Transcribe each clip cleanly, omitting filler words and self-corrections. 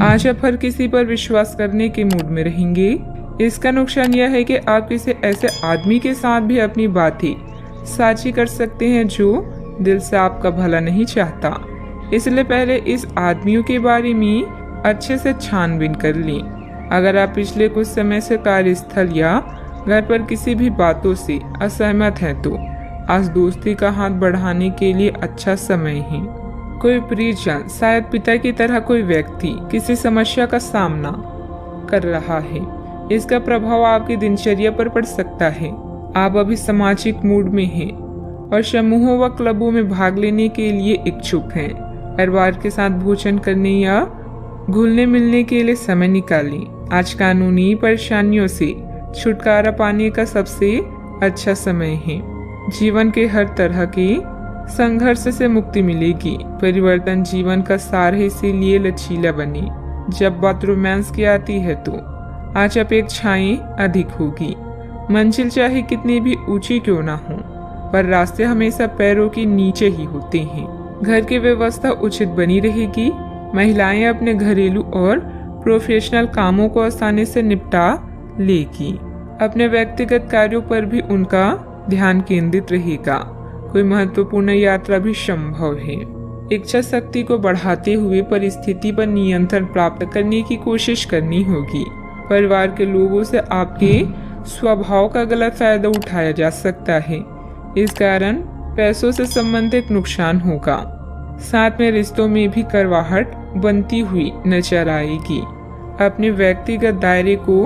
आज आप हर किसी पर विश्वास करने के मूड में रहेंगे। इसका नुकसान यह है कि आप किसी ऐसे आदमी के साथ भी अपनी बातें साझी कर सकते हैं जो दिल से आपका भला नहीं चाहता। इसलिए पहले इस आदमियों के बारे में अच्छे से छानबीन कर लें। अगर आप पिछले कुछ समय से कार्यस्थल या घर पर किसी भी बातों से असहमत हैं तो आज दोस्ती का हाथ बढ़ाने के लिए अच्छा समय है। कोई परिजन, शायद पिता की तरह कोई व्यक्ति किसी समस्या का सामना कर रहा है। इसका प्रभाव आपकी दिनचर्या पर पड़ सकता है। आप अभी सामाजिक मूड में हैं और समूहों व क्लबों में भाग लेने के लिए इच्छुक हैं। परिवार के साथ भोजन करने या घुलने मिलने के लिए समय निकालें। आज कानूनी परेशानियों से छुटकारा पाने का सबसे अच्छा समय है। जीवन के हर तरह के संघर्ष से मुक्ति मिलेगी। परिवर्तन जीवन का सार है, इसीलिए लचीला बने। जब बात रोमांस की आती है तो आज अपेक्षाएं अधिक होगी। मंजिल चाहे कितनी भी ऊंची क्यों ना हो, पर रास्ते हमेशा पैरों के नीचे ही होते हैं। घर की व्यवस्था उचित बनी रहेगी। महिलाएं अपने घरेलू और प्रोफेशनल कामों को आसानी से निपटा लेगी। अपने व्यक्तिगत कार्यों पर भी उनका ध्यान केंद्रित रहेगा। कोई महत्वपूर्ण यात्रा भी संभव है। इच्छा शक्ति को बढ़ाते हुए परिस्थिति पर नियंत्रण प्राप्त करने की कोशिश करनी होगी। परिवार के लोगों से आपके स्वभाव का गलत फायदा उठाया जा सकता है। इस कारण पैसों से संबंधित नुकसान होगा। साथ में रिश्तों में भी करवाहट बनती हुई नजर आएगी। अपने व्यक्तिगत दायरे को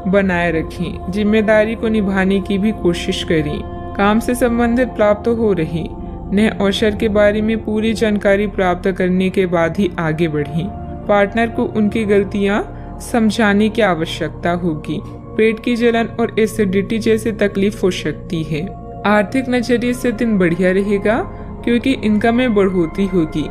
बनाए रखें। जिम्मेदारी को निभाने की भी कोशिश करें। काम से संबंधित प्राप्त हो रही नए अवसर के बारे में पूरी जानकारी प्राप्त करने के बाद ही आगे बढ़ें। पार्टनर को उनकी गलतियां समझाने की आवश्यकता होगी। पेट की जलन और एसिडिटी जैसी तकलीफ हो सकती है। आर्थिक नजरिए से दिन बढ़िया रहेगा क्योंकि इनकम में बढ़ोतरी होगी।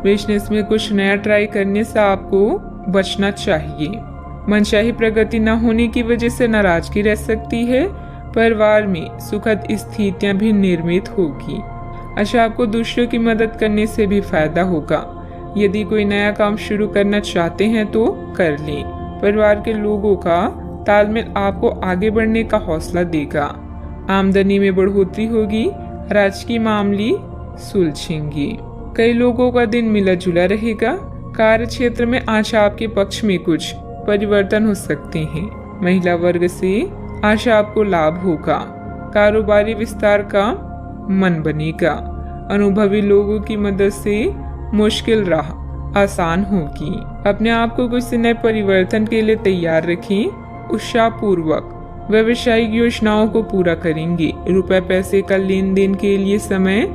बिजनेस में कुछ नया ट्राई करने से आपको बचना चाहिए। मनचाही प्रगति न होने की वजह से नाराजगी रह सकती है। परिवार में सुखद स्थितियां भी निर्मित होगी। अच्छा, आपको दूसरों की मदद करने से भी फायदा होगा। यदि कोई नया काम शुरू करना चाहते हैं तो कर लें। परिवार के लोगों का तालमेल आपको आगे बढ़ने का हौसला देगा। आमदनी में बढ़ोतरी होगी। राजकीय मामले सुलझेंगे। कई लोगों का दिन मिला जुला रहेगा। कार्य क्षेत्र में आज आपके पक्ष में कुछ परिवर्तन हो सकते हैं। महिला वर्ग से आज आपको लाभ होगा। कारोबारी विस्तार का मन बनेगा। अनुभवी लोगों की मदद से मुश्किल राह आसान होगी। अपने आप को कुछ नए परिवर्तन के लिए तैयार रखें। उत्साहपूर्वक व्यावसायिक योजनाओं को पूरा करेंगे। रुपए पैसे का लेन देन के लिए समय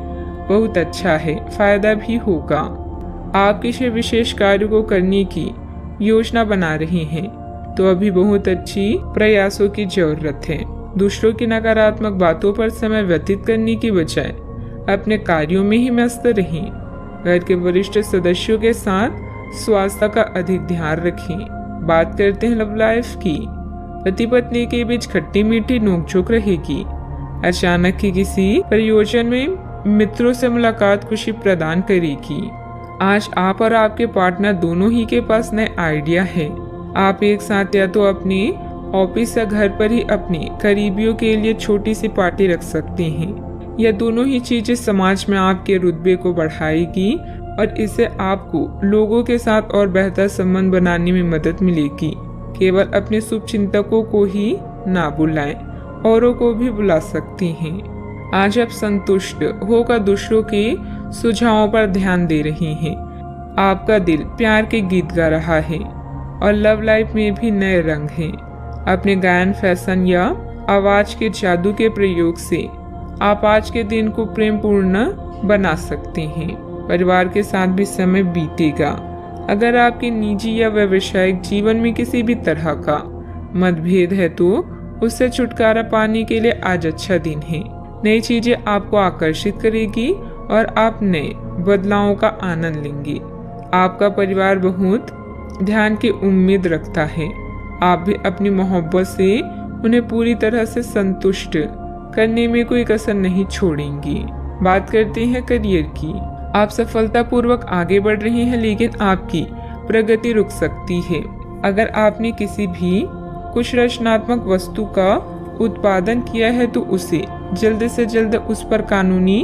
बहुत अच्छा है। फायदा भी होगा। आप किसी विशेष कार्य को करने की योजना बना रहे हैं तो अभी बहुत अच्छी प्रयासों की जरूरत है। दूसरों की नकारात्मक बातों पर समय व्यतीत करने की बजाय अपने कार्यों में ही मस्त रहें। घर के वरिष्ठ सदस्यों के साथ स्वास्थ्य का अधिक ध्यान रखें। बात करते हैं लव लाइफ की। पति पत्नी के बीच खट्टी मीठी नोकझोंक रहेगी। अचानक ही किसी प्रयोजन में मित्रों से मुलाकात खुशी प्रदान करेगी। आज आप और आपके पार्टनर दोनों ही के पास नए आइडिया है। आप एक साथ या तो अपने ऑफिस या घर पर ही अपने करीबियों के लिए छोटी सी पार्टी रख सकते हैं। यह दोनों ही चीजें समाज में आपके रुतबे को बढ़ाएगी और इससे आपको लोगों के साथ और बेहतर संबंध बनाने में मदद मिलेगी। केवल अपने शुभ चिंतकों को ही ना बुलाएं, औरों को भी बुला सकते हैं। आज आप संतुष्ट होकर दूसरों के सुझावों पर ध्यान दे रहे हैं। आपका दिल प्यार के गीत गा रहा है और लव लाइफ में भी नए रंग हैं। अपने गायन, फैशन या आवाज के जादू के प्रयोग से आप आज के दिन को प्रेमपूर्ण बना सकते हैं। परिवार के साथ भी समय बीतेगा। अगर आपके निजी या व्यावसायिक जीवन में किसी भी तरह का मतभेद है तो उससे छुटकारा पाने के लिए आज अच्छा दिन है। नई चीजें आपको आकर्षित करेगी और आप नए बदलावों का आनंद लेंगे। आपका परिवार बहुत ध्यान की उम्मीद रखता है। आप भी अपनी मोहब्बत से उन्हें पूरी तरह से संतुष्ट करने में कोई कसर नहीं छोड़ेंगी। बात करते हैं करियर की। आप सफलतापूर्वक आगे बढ़ रहे हैं, लेकिन आपकी प्रगति रुक सकती है। अगर आपने किसी भी कुछ रचनात्मक वस्तु का उत्पादन किया है तो उसे जल्द से जल्द उस पर कानूनी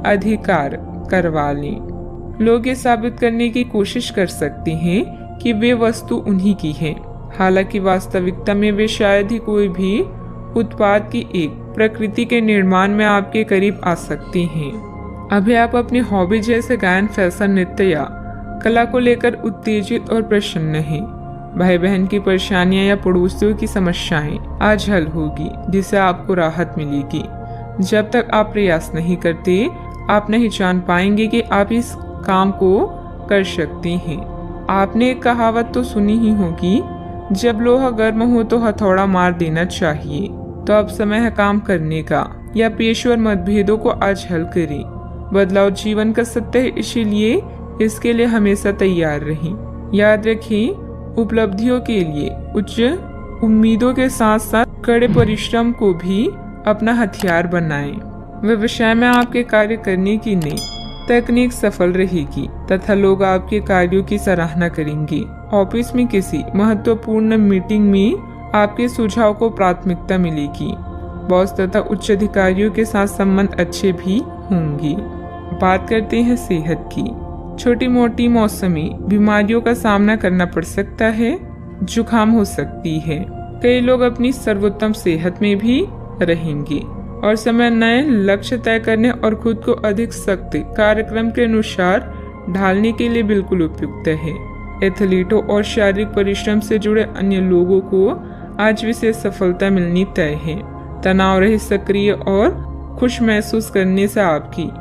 अधिकार करवा लें। लोग ये साबित करने की कोशिश कर सकते हैं कि वे वस्तु उन्हीं की है, हालांकि वास्तविकता में वे शायद ही कोई भी उत्पाद की एक प्रकृति के निर्माण में आपके करीब आ सकते हैं। अभी आप अपनी हॉबी जैसे गायन, फैशन, नृत्य या कला को लेकर उत्तेजित और प्रसन्न हैं। भाई बहन की परेशानियां या पड़ोसियों की समस्याएं आज हल होगी, जिससे आपको राहत मिलेगी। जब तक आप प्रयास नहीं करते, आप नहीं जान पाएंगे कि आप इस काम को कर सकते हैं। आपने एक कहावत तो सुनी ही होगी, जब लोहा गर्म हो तो हथौड़ा मार देना चाहिए। तो अब समय है काम करने का, या पेशेवर मतभेदों को आज हल करें। बदलाव जीवन का सत्य है, इसीलिए इसके लिए हमेशा तैयार रहें। याद रखें, उपलब्धियों के लिए उच्च उम्मीदों के साथ साथ कड़े परिश्रम को भी अपना हथियार बनाएं। व्यवसाय में आपके कार्य करने की नई तकनीक सफल रहेगी तथा लोग आपके कार्यों की सराहना करेंगे। ऑफिस में किसी महत्वपूर्ण मीटिंग में आपके सुझाव को प्राथमिकता मिलेगी। बॉस तथा उच्च अधिकारियों के साथ संबंध अच्छे भी होंगे। बात करते हैं सेहत की। छोटी मोटी मौसमी बीमारियों का सामना करना पड़ सकता है, जुकाम हो सकती है। कई लोग अपनी सर्वोत्तम सेहत में भी रहेंगे और समय नए लक्ष्य तय करने और खुद को अधिक सख्त कार्यक्रम के अनुसार ढालने के लिए बिल्कुल उपयुक्त है। एथलीटों और शारीरिक परिश्रम से जुड़े अन्य लोगों को आज विशेष सफलता मिलनी तय है। तनाव रहित, सक्रिय और खुश महसूस करने से आपकी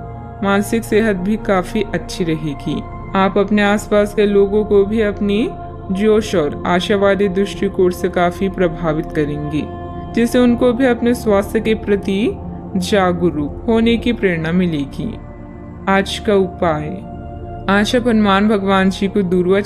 मानसिक सेहत भी काफी अच्छी रहेगी। आप अपने आसपास के लोगों को भी अपनी जोश और आशावादी दृष्टिकोण से काफी प्रभावित करेंगे, जिससे उनको भी अपने स्वास्थ्य के प्रति जागरूक होने की प्रेरणा मिलेगी। आज का उपाय, आज आप हनुमान भगवान जी को दूर्वा